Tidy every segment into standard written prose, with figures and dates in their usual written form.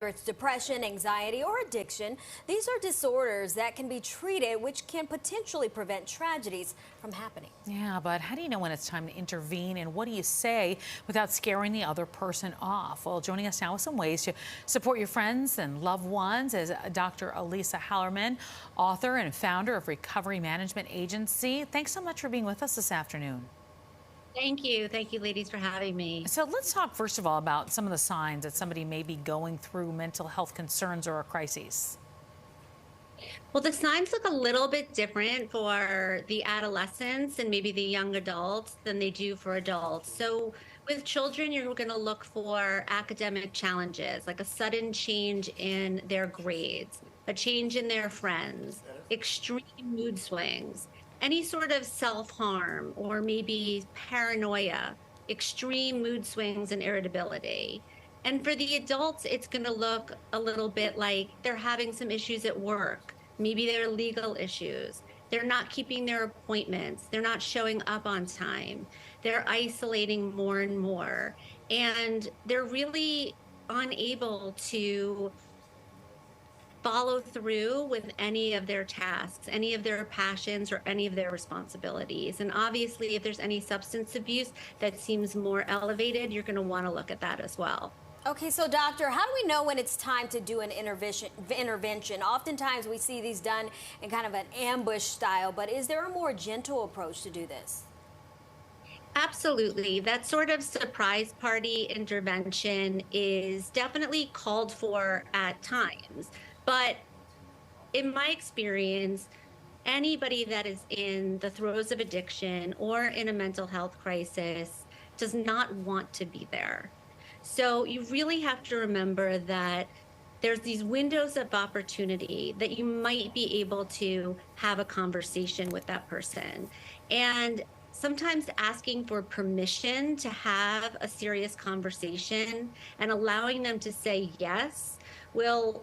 Whether it's depression, anxiety, or addiction, these are disorders that can be treated, which can potentially prevent tragedies from happening. Yeah, but how do you know when it's time to intervene, and what do you say without scaring the other person off? Well, joining us now with some ways to support your friends and loved ones is Dr. Elisa Hallerman, author and founder of Recovery Management Agency. Thanks so much for being with us this afternoon. Thank you. Thank you, ladies, for having me. So let's talk first of all about some of the signs that somebody may be going through mental health concerns or a crisis. Well, the signs look a little bit different for the adolescents and maybe the young adults than they do for adults. So with children, you're going to look for academic challenges, like a sudden change in their grades, a change in their friends, extreme mood swings, any sort of self-harm or maybe paranoia, extreme mood swings and irritability. And for the adults, it's going to look a little bit like they're having some issues at work. Maybe they're legal issues. They're not keeping their appointments. They're not showing up on time. They're isolating more and more. And they're really unable to follow through with any of their tasks, any of their passions, or any of their responsibilities. And obviously, if there's any substance abuse that seems more elevated, you're going to want to look at that as well. Okay, so doctor, how do we know when it's time to do an intervention? Oftentimes we see these done in kind of an ambush style, but is there a more gentle approach to do this? Absolutely. That sort of surprise party intervention is definitely called for at times. But in my experience, anybody that is in the throes of addiction or in a mental health crisis does not want to be there. So you really have to remember that there's these windows of opportunity that you might be able to have a conversation with that person. And sometimes asking for permission to have a serious conversation and allowing them to say yes will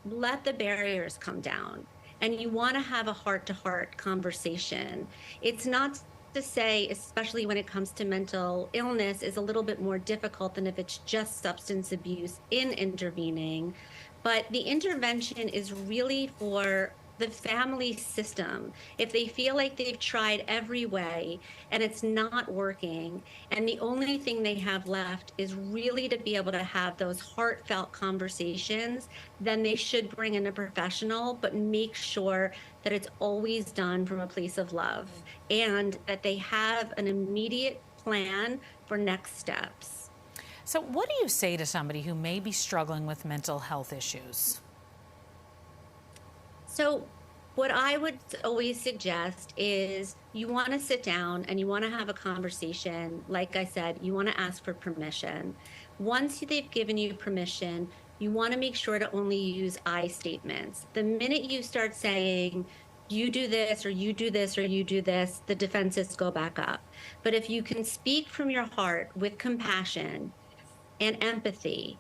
let the barriers come down. And you want to have a heart-to-heart conversation. It's not to say, especially when it comes to mental illness, is a little bit more difficult than if it's just substance abuse in intervening. But the intervention is really for the family system. If they feel like they've tried every way and it's not working, and the only thing they have left is really to be able to have those heartfelt conversations, then they should bring in a professional, but make sure that it's always done from a place of love and that they have an immediate plan for next steps. So what do you say to somebody who may be struggling with mental health issues? So what I would always suggest is you want to sit down and you want to have a conversation. Like I said, you want to ask for permission. Once they've given you permission, you want to make sure to only use I statements. The minute you start saying, you do this, or you do this, or you do this, the defenses go back up. But if you can speak from your heart with compassion and empathy,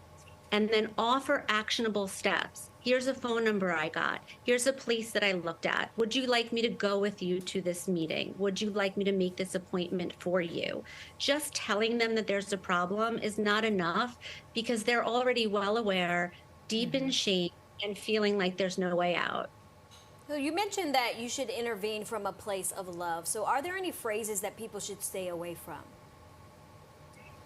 and then offer actionable steps. Here's a phone number I got. Here's a place that I looked at. Would you like me to go with you to this meeting? Would you like me to make this appointment for you? Just telling them that there's a problem is not enough because they're already well aware, deep in shame, and feeling like there's no way out. So you mentioned that you should intervene from a place of love. So are there any phrases that people should stay away from?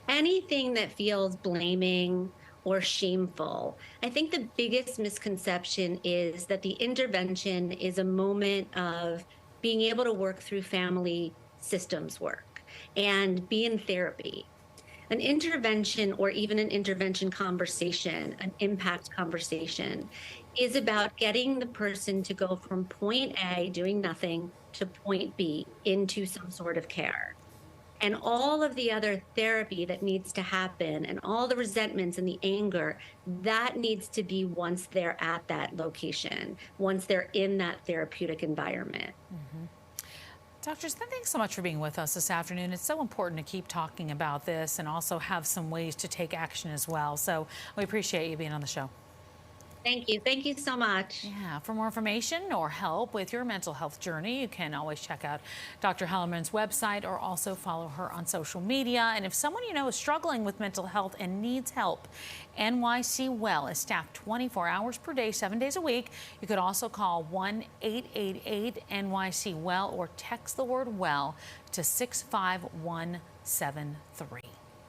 Anything that feels blaming or shameful. I think the biggest misconception is that the intervention is a moment of being able to work through family systems work and be in therapy. An intervention, or even an intervention conversation, an impact conversation, is about getting the person to go from point A, doing nothing, to point B, into some sort of care. And all of the other therapy that needs to happen and all the resentments and the anger, that needs to be once they're at that location, once they're in that therapeutic environment. Doctors, thanks so much for being with us this afternoon. It's so important to keep talking about this and also have some ways to take action as well. So we appreciate you being on the show. Thank you. Thank you so much. Yeah, for more information or help with your mental health journey, you can always check out Dr. Hallerman's website or also follow her on social media. And if someone you know is struggling with mental health and needs help, NYC Well is staffed 24 hours per day, 7 days a week. You could also call 1-888-NYC Well or text the word WELL to 65173.